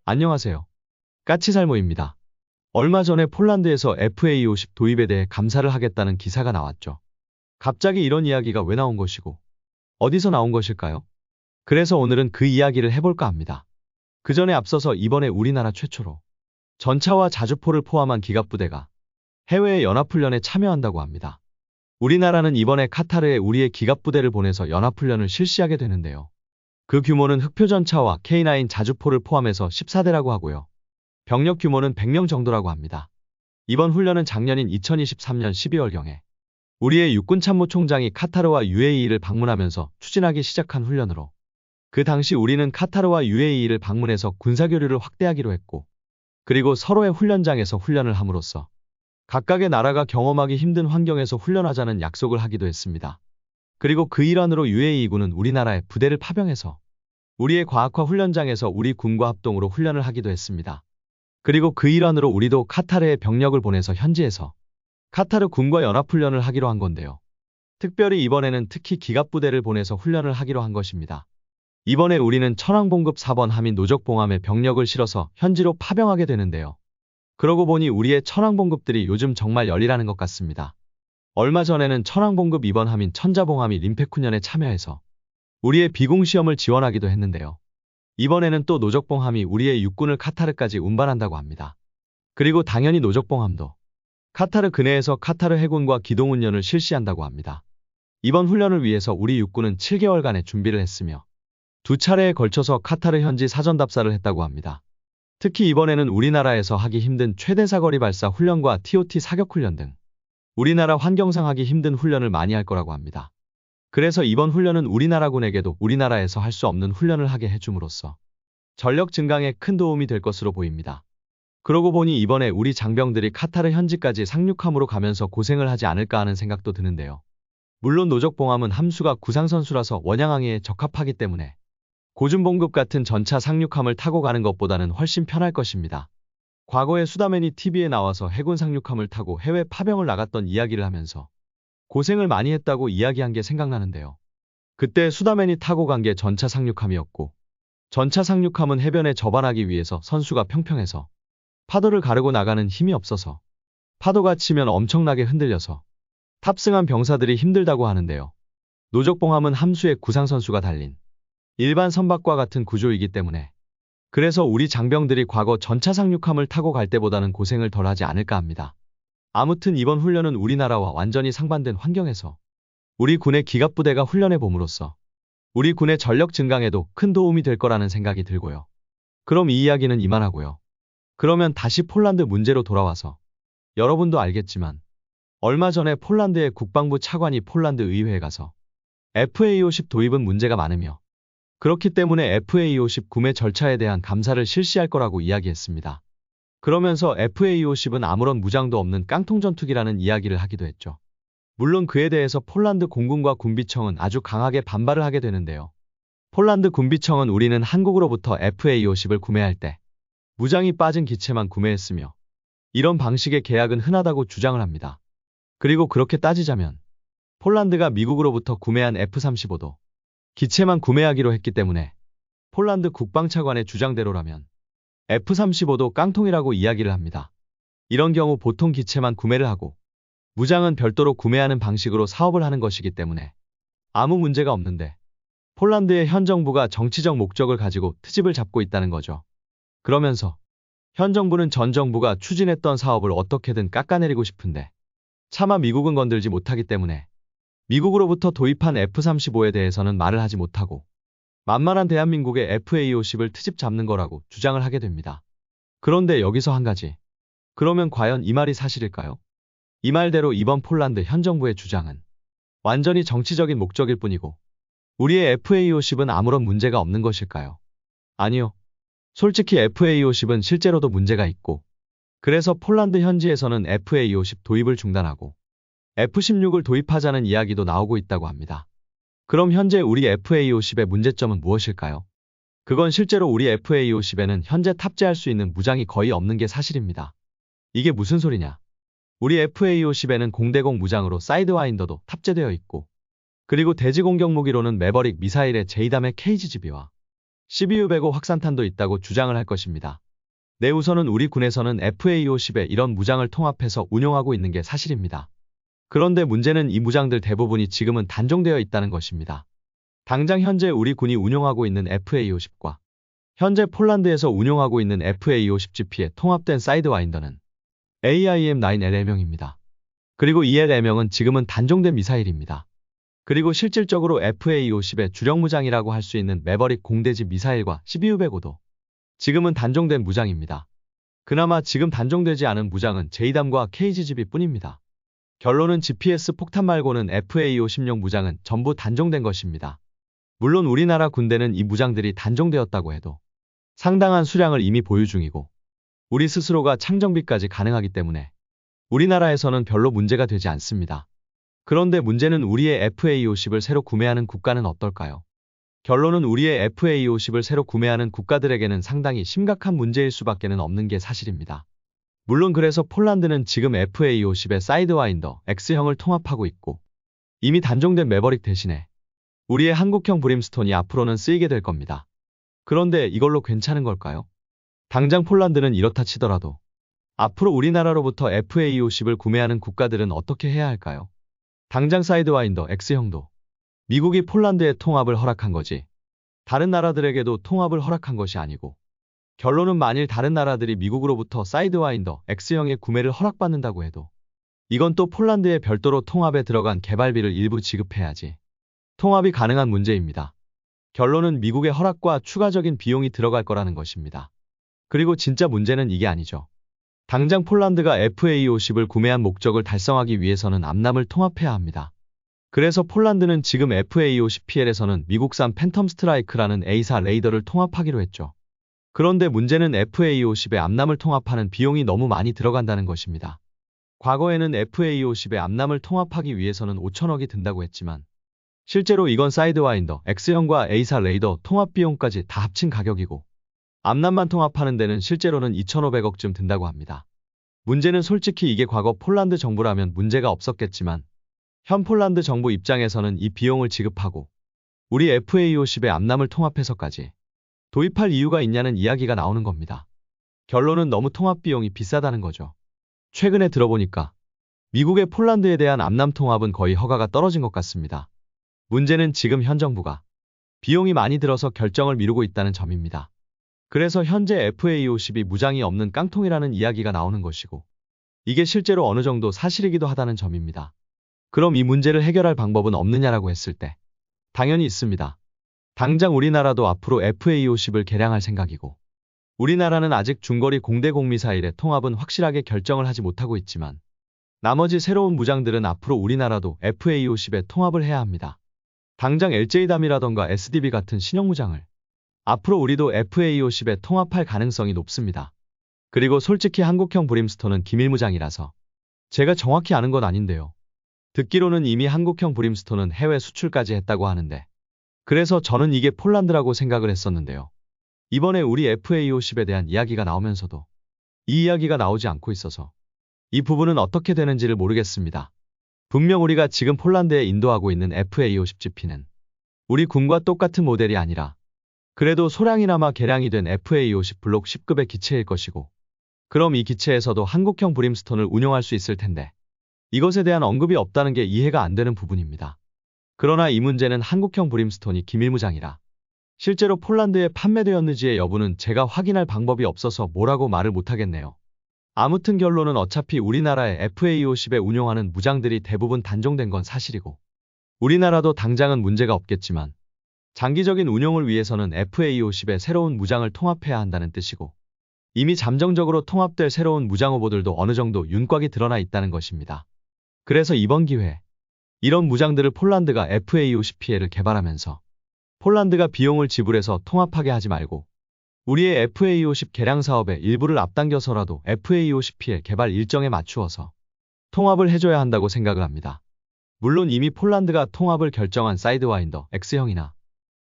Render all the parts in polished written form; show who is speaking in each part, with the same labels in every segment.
Speaker 1: 안녕하세요. 까치살모입니다. 얼마 전에 폴란드에서 FA50 도입에 대해 감사를 하겠다는 기사가 나왔죠. 갑자기 이런 이야기가 왜 나온 것이고, 어디서 나온 것일까요? 그래서 오늘은 그 이야기를 해볼까 합니다. 그 전에 앞서서 이번에 우리나라 최초로 전차와 자주포를 포함한 기갑부대가 해외의 연합훈련에 참여한다고 합니다. 우리나라는 이번에 카타르에 우리의 기갑부대를 보내서 연합훈련을 실시하게 되는데요. 그 규모는 흑표전차와 K9 자주포를 포함해서 14대라고 하고요. 병력 규모는 100명 정도라고 합니다. 이번 훈련은 작년인 2023년 12월경에 우리의 육군참모총장이 카타르와 UAE를 방문하면서 추진하기 시작한 훈련으로, 그 당시 우리는 카타르와 UAE를 방문해서 군사교류를 확대하기로 했고, 그리고 서로의 훈련장에서 훈련을 함으로써 각각의 나라가 경험하기 힘든 환경에서 훈련하자는 약속을 하기도 했습니다. 그리고 그 일환으로 UAE군은 우리나라에 부대를 파병해서 우리의 과학화 훈련장에서 우리 군과 합동으로 훈련을 하기도 했습니다. 그리고 그 일환으로 우리도 카타르에 병력을 보내서 현지에서 카타르 군과 연합훈련을 하기로 한 건데요. 특별히 이번에는 특히 기갑부대를 보내서 훈련을 하기로 한 것입니다. 이번에 우리는 천왕봉급 4번 함인 노적봉함에 병력을 실어서 현지로 파병하게 되는데요. 그러고 보니 우리의 천왕봉급들이 요즘 정말 열일하는 것 같습니다. 얼마 전에는 천왕봉급 2번 함인 천자봉함이 림페훈련에 참여해서 우리의 비공시험을 지원하기도 했는데요. 이번에는 또 노적봉함이 우리의 육군을 카타르까지 운반한다고 합니다. 그리고 당연히 노적봉함도 카타르 근해에서 카타르 해군과 기동훈련을 실시한다고 합니다. 이번 훈련을 위해서 우리 육군은 7개월간의 준비를 했으며 두 차례에 걸쳐서 카타르 현지 사전 답사를 했다고 합니다. 특히 이번에는 우리나라에서 하기 힘든 최대 사거리 발사 훈련과 TOT 사격 훈련 등 우리나라 환경상 하기 힘든 훈련을 많이 할 거라고 합니다. 그래서 이번 훈련은 우리나라군에게도 우리나라에서 할 수 없는 훈련을 하게 해줌으로써 전력 증강에 큰 도움이 될 것으로 보입니다. 그러고 보니 이번에 우리 장병들이 카타르 현지까지 상륙함으로 가면서 고생을 하지 않을까 하는 생각도 드는데요. 물론 노적봉함은 함수가 구상선수라서 원양항해에 적합하기 때문에 고준봉급 같은 전차 상륙함을 타고 가는 것보다는 훨씬 편할 것입니다. 과거에 수다맨이 TV에 나와서 해군 상륙함을 타고 해외 파병을 나갔던 이야기를 하면서 고생을 많이 했다고 이야기한 게 생각나는데요. 그때 수다맨이 타고 간 게 전차 상륙함이었고, 전차 상륙함은 해변에 접안하기 위해서 선수가 평평해서 파도를 가르고 나가는 힘이 없어서 파도가 치면 엄청나게 흔들려서 탑승한 병사들이 힘들다고 하는데요. 노적봉함은 함수에 구상선수가 달린 일반 선박과 같은 구조이기 때문에 그래서 우리 장병들이 과거 전차 상륙함을 타고 갈 때보다는 고생을 덜 하지 않을까 합니다. 아무튼 이번 훈련은 우리나라와 완전히 상반된 환경에서 우리 군의 기갑부대가 훈련해 봄으로써 우리 군의 전력 증강에도 큰 도움이 될 거라는 생각이 들고요. 그럼 이 이야기는 이만하고요. 그러면 다시 폴란드 문제로 돌아와서, 여러분도 알겠지만 얼마 전에 폴란드의 국방부 차관이 폴란드 의회에 가서 FA50 도입은 문제가 많으며 그렇기 때문에 FA50 구매 절차에 대한 감사를 실시할 거라고 이야기했습니다. 그러면서 FA50은 아무런 무장도 없는 깡통 전투기라는 이야기를 하기도 했죠. 물론 그에 대해서 폴란드 공군과 군비청은 아주 강하게 반발을 하게 되는데요. 폴란드 군비청은 우리는 한국으로부터 FA50을 구매할 때 무장이 빠진 기체만 구매했으며 이런 방식의 계약은 흔하다고 주장을 합니다. 그리고 그렇게 따지자면 폴란드가 미국으로부터 구매한 F-35도 기체만 구매하기로 했기 때문에 폴란드 국방차관의 주장대로라면 F-35도 깡통이라고 이야기를 합니다. 이런 경우 보통 기체만 구매를 하고 무장은 별도로 구매하는 방식으로 사업을 하는 것이기 때문에 아무 문제가 없는데 폴란드의 현 정부가 정치적 목적을 가지고 트집을 잡고 있다는 거죠. 그러면서 현 정부는 전 정부가 추진했던 사업을 어떻게든 깎아내리고 싶은데 차마 미국은 건들지 못하기 때문에 미국으로부터 도입한 F-35에 대해서는 말을 하지 못하고 만만한 대한민국의 FA-50을 트집 잡는 거라고 주장을 하게 됩니다. 그런데 여기서 한 가지. 그러면 과연 이 말이 사실일까요? 이 말대로 이번 폴란드 현 정부의 주장은 완전히 정치적인 목적일 뿐이고 우리의 FA-50은 아무런 문제가 없는 것일까요? 아니요. 솔직히 FA-50은 실제로도 문제가 있고 그래서 폴란드 현지에서는 FA-50 도입을 중단하고 F-16을 도입하자는 이야기도 나오고 있다고 합니다. 그럼 현재 우리 FA-50의 문제점은 무엇일까요? 그건 실제로 우리 FA-50에는 현재 탑재할 수 있는 무장이 거의 없는 게 사실입니다. 이게 무슨 소리냐? 우리 FA-50에는 공대공 무장으로 사이드와인더도 탑재되어 있고 그리고 대지공격 무기로는 매버릭 미사일의 JDAM의 KGGB와 12U-105 확산탄도 있다고 주장을 할 것입니다. 네, 우선은 우리 군에서는 FA-50에 이런 무장을 통합해서 운용하고 있는 게 사실입니다. 그런데 문제는 이 무장들 대부분이 지금은 단종되어 있다는 것입니다. 당장 현재 우리 군이 운용하고 있는 FA-50과 현재 폴란드에서 운용하고 있는 FA-50GP의 통합된 사이드와인더는 AIM-9LL명입니다. 그리고 이 LL명은 지금은 단종된 미사일입니다. 그리고 실질적으로 FA-50의 주력 무장이라고 할 수 있는 매버릭 공대지 미사일과 12U-105도 지금은 단종된 무장입니다. 그나마 지금 단종되지 않은 무장은 JDAM과 KGGB 뿐입니다. 결론은 GPS 폭탄 말고는 FA-50용 무장은 전부 단종된 것입니다. 물론 우리나라 군대는 이 무장들이 단종되었다고 해도 상당한 수량을 이미 보유 중이고 우리 스스로가 창정비까지 가능하기 때문에 우리나라에서는 별로 문제가 되지 않습니다. 그런데 문제는 우리의 FA-50을 새로 구매하는 국가는 어떨까요? 결론은 우리의 FA-50을 새로 구매하는 국가들에게는 상당히 심각한 문제일 수밖에는 없는 게 사실입니다. 물론 그래서 폴란드는 지금 FA-50의 사이드와인더 X형을 통합하고 있고 이미 단종된 매버릭 대신에 우리의 한국형 브림스톤이 앞으로는 쓰이게 될 겁니다. 그런데 이걸로 괜찮은 걸까요? 당장 폴란드는 이렇다 치더라도 앞으로 우리나라로부터 FA-50을 구매하는 국가들은 어떻게 해야 할까요? 당장 사이드와인더 X형도 미국이 폴란드의 통합을 허락한 거지 다른 나라들에게도 통합을 허락한 것이 아니고 결론은 만일 다른 나라들이 미국으로부터 사이드와인더 X형의 구매를 허락받는다고 해도 이건 또 폴란드에 별도로 통합에 들어간 개발비를 일부 지급해야지 통합이 가능한 문제입니다. 결론은 미국의 허락과 추가적인 비용이 들어갈 거라는 것입니다. 그리고 진짜 문제는 이게 아니죠. 당장 폴란드가 FA-50을 구매한 목적을 달성하기 위해서는 암람을 통합해야 합니다. 그래서 폴란드는 지금 FA-50PL에서는 미국산 팬텀 스트라이크라는 A사 레이더를 통합하기로 했죠. 그런데 문제는 FA-50의 암람을 통합하는 비용이 너무 많이 들어간다는 것입니다. 과거에는 FA-50의 암람을 통합하기 위해서는 5천억이 든다고 했지만 실제로 이건 사이드와인더 X형과 A사 레이더 통합 비용까지 다 합친 가격이고 암람만 통합하는 데는 실제로는 2,500억쯤 든다고 합니다. 문제는 솔직히 이게 과거 폴란드 정부라면 문제가 없었겠지만 현 폴란드 정부 입장에서는 이 비용을 지급하고 우리 FA-50의 암람을 통합해서까지 도입할 이유가 있냐는 이야기가 나오는 겁니다. 결론은 너무 통합 비용이 비싸다는 거죠. 최근에 들어보니까 미국의 폴란드에 대한 암람 통합은 거의 허가가 떨어진 것 같습니다. 문제는 지금 현 정부가 비용이 많이 들어서 결정을 미루고 있다는 점입니다. 그래서 현재 FA-50이 무장이 없는 깡통이라는 이야기가 나오는 것이고 이게 실제로 어느 정도 사실이기도 하다는 점입니다. 그럼 이 문제를 해결할 방법은 없느냐라고 했을 때 당연히 있습니다. 당장 우리나라도 앞으로 FA-50을 개량할 생각이고 우리나라는 아직 중거리 공대공 미사일의 통합은 확실하게 결정을 하지 못하고 있지만 나머지 새로운 무장들은 앞으로 우리나라도 FA-50에 통합을 해야 합니다. 당장 LJ담이라던가 SDB 같은 신형 무장을 앞으로 우리도 FA-50에 통합할 가능성이 높습니다. 그리고 솔직히 한국형 브림스톤은 기밀무장이라서 제가 정확히 아는 건 아닌데요. 듣기로는 이미 한국형 브림스톤은 해외 수출까지 했다고 하는데 그래서 저는 이게 폴란드라고 생각을 했었는데요. 이번에 우리 FA-50에 대한 이야기가 나오면서도 이 이야기가 나오지 않고 있어서 이 부분은 어떻게 되는지를 모르겠습니다. 분명 우리가 지금 폴란드에 인도하고 있는 FA-50GP는 우리 군과 똑같은 모델이 아니라 그래도 소량이나마 개량이 된 FA-50 블록 10급의 기체일 것이고 그럼 이 기체에서도 한국형 브림스톤을 운용할 수 있을 텐데 이것에 대한 언급이 없다는 게 이해가 안 되는 부분입니다. 그러나 이 문제는 한국형 브림스톤이 기밀무장이라 실제로 폴란드에 판매되었는지의 여부는 제가 확인할 방법이 없어서 뭐라고 말을 못하겠네요. 아무튼 결론은 어차피 우리나라의 FA-50에 운용하는 무장들이 대부분 단종된 건 사실이고 우리나라도 당장은 문제가 없겠지만 장기적인 운용을 위해서는 FA-50에 새로운 무장을 통합해야 한다는 뜻이고 이미 잠정적으로 통합될 새로운 무장 후보들도 어느 정도 윤곽이 드러나 있다는 것입니다. 그래서 이번 기회에 이런 무장들을 폴란드가 FA-50PL을 개발하면서 폴란드가 비용을 지불해서 통합하게 하지 말고 우리의 FA-50 개량 사업의 일부를 앞당겨서라도 FA-50PL 개발 일정에 맞추어서 통합을 해줘야 한다고 생각을 합니다. 물론 이미 폴란드가 통합을 결정한 사이드와인더 X형이나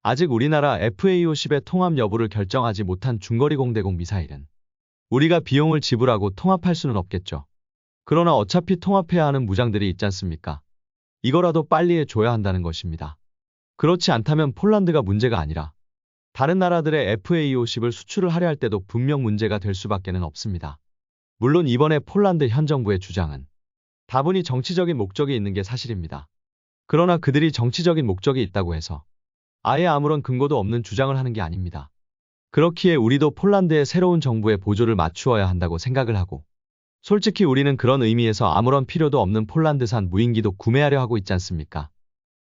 Speaker 1: 아직 우리나라 FA-50의 통합 여부를 결정하지 못한 중거리 공대공 미사일은 우리가 비용을 지불하고 통합할 수는 없겠죠. 그러나 어차피 통합해야 하는 무장들이 있지 않습니까? 이거라도 빨리 해줘야 한다는 것입니다. 그렇지 않다면 폴란드가 문제가 아니라 다른 나라들의 FA50을 수출을 하려 할 때도 분명 문제가 될 수밖에는 없습니다. 물론 이번에 폴란드 현 정부의 주장은 다분히 정치적인 목적이 있는 게 사실입니다. 그러나 그들이 정치적인 목적이 있다고 해서 아예 아무런 근거도 없는 주장을 하는 게 아닙니다. 그렇기에 우리도 폴란드의 새로운 정부의 보조를 맞추어야 한다고 생각을 하고, 솔직히 우리는 그런 의미에서 아무런 필요도 없는 폴란드산 무인기도 구매하려 하고 있지 않습니까?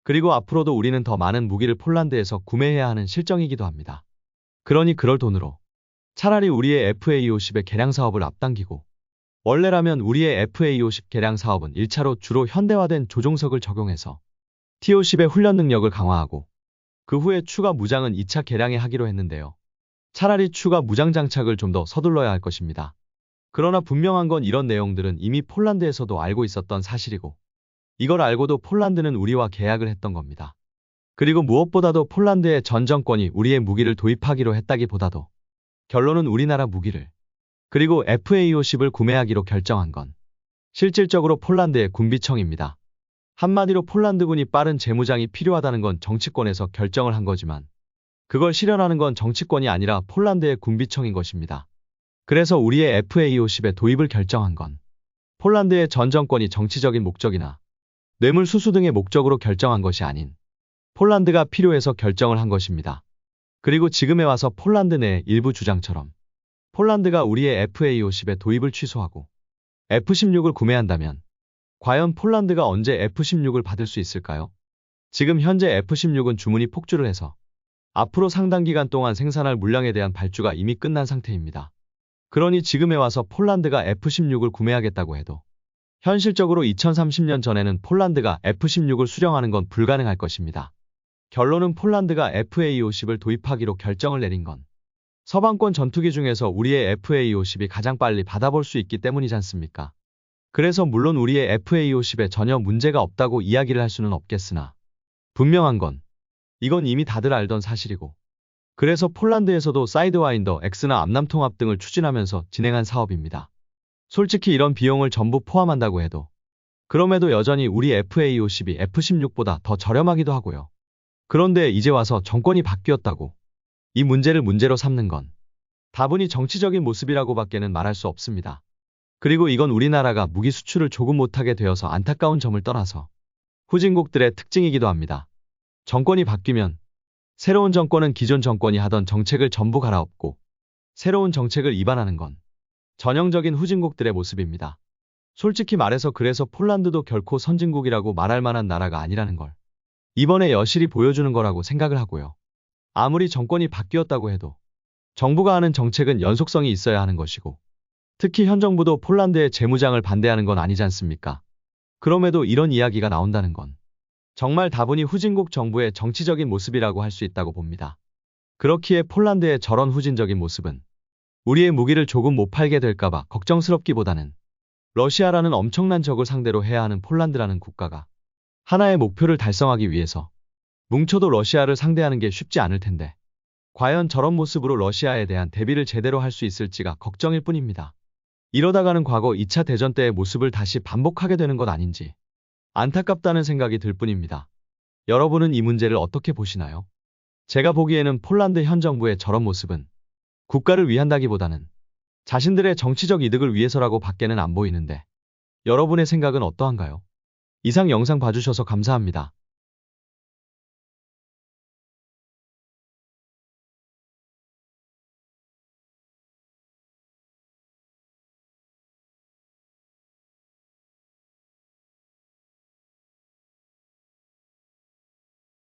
Speaker 1: 그리고 앞으로도 우리는 더 많은 무기를 폴란드에서 구매해야 하는 실정이기도 합니다. 그러니 그럴 돈으로 차라리 우리의 FA50의 개량 사업을 앞당기고, 원래라면 우리의 FA50 개량 사업은 1차로 주로 현대화된 조종석을 적용해서 T-50의 훈련 능력을 강화하고, 그 후에 추가 무장은 2차 개량에 하기로 했는데요. 차라리 추가 무장 장착을 좀 더 서둘러야 할 것입니다. 그러나 분명한 건 이런 내용들은 이미 폴란드에서도 알고 있었던 사실이고, 이걸 알고도 폴란드는 우리와 계약을 했던 겁니다. 그리고 무엇보다도 폴란드의 전 정권이 우리의 무기를 도입하기로 했다기보다도 결론은 우리나라 무기를, 그리고 FA50을 구매하기로 결정한 건 실질적으로 폴란드의 군비청입니다. 한마디로 폴란드군이 빠른 재무장이 필요하다는 건 정치권에서 결정을 한 거지만, 그걸 실현하는 건 정치권이 아니라 폴란드의 군비청인 것입니다. 그래서 우리의 FA50의 도입을 결정한 건 폴란드의 전 정권이 정치적인 목적이나 뇌물 수수 등의 목적으로 결정한 것이 아닌 폴란드가 필요해서 결정을 한 것입니다. 그리고 지금에 와서 폴란드 내 일부 주장처럼 폴란드가 우리의 FA50의 도입을 취소하고 F-16을 구매한다면 과연 폴란드가 언제 F-16을 받을 수 있을까요? 지금 현재 F-16은 주문이 폭주를 해서 앞으로 상당 기간 동안 생산할 물량에 대한 발주가 이미 끝난 상태입니다. 그러니 지금에 와서 폴란드가 F-16을 구매하겠다고 해도 현실적으로 2030년 전에는 폴란드가 F-16을 수령하는 건 불가능할 것입니다. 결론은 폴란드가 FA-50을 도입하기로 결정을 내린 건 서방권 전투기 중에서 우리의 FA-50이 가장 빨리 받아볼 수 있기 때문이지 않습니까? 그래서 물론 우리의 FA-50에 전혀 문제가 없다고 이야기를 할 수는 없겠으나, 분명한 건 이건 이미 다들 알던 사실이고, 그래서 폴란드에서도 사이드와인더 X나 암남통합 등을 추진하면서 진행한 사업입니다. 솔직히 이런 비용을 전부 포함한다고 해도 그럼에도 여전히 우리 FA-50이 F-16보다 더 저렴하기도 하고요. 그런데 이제 와서 정권이 바뀌었다고 이 문제를 문제로 삼는 건 다분히 정치적인 모습이라고 밖에는 말할 수 없습니다. 그리고 이건 우리나라가 무기 수출을 조금 못하게 되어서 안타까운 점을 떠나서 후진국들의 특징이기도 합니다. 정권이 바뀌면 새로운 정권은 기존 정권이 하던 정책을 전부 갈아엎고 새로운 정책을 입안하는 건 전형적인 후진국들의 모습입니다. 솔직히 말해서 그래서 폴란드도 결코 선진국이라고 말할 만한 나라가 아니라는 걸 이번에 여실히 보여주는 거라고 생각을 하고요. 아무리 정권이 바뀌었다고 해도 정부가 하는 정책은 연속성이 있어야 하는 것이고, 특히 현 정부도 폴란드의 재무장을 반대하는 건 아니지 않습니까? 그럼에도 이런 이야기가 나온다는 건 정말 다분히 후진국 정부의 정치적인 모습이라고 할 수 있다고 봅니다. 그렇기에 폴란드의 저런 후진적인 모습은 우리의 무기를 조금 못 팔게 될까봐 걱정스럽기보다는 러시아라는 엄청난 적을 상대로 해야 하는 폴란드라는 국가가 하나의 목표를 달성하기 위해서 뭉쳐도 러시아를 상대하는 게 쉽지 않을 텐데, 과연 저런 모습으로 러시아에 대한 대비를 제대로 할 수 있을지가 걱정일 뿐입니다. 이러다가는 과거 2차 대전 때의 모습을 다시 반복하게 되는 것 아닌지 안타깝다는 생각이 들 뿐입니다. 여러분은 이 문제를 어떻게 보시나요? 제가 보기에는 폴란드 현 정부의 저런 모습은 국가를 위한다기보다는 자신들의 정치적 이득을 위해서라고 밖에는 안 보이는데, 여러분의 생각은 어떠한가요? 이상 영상 봐주셔서 감사합니다.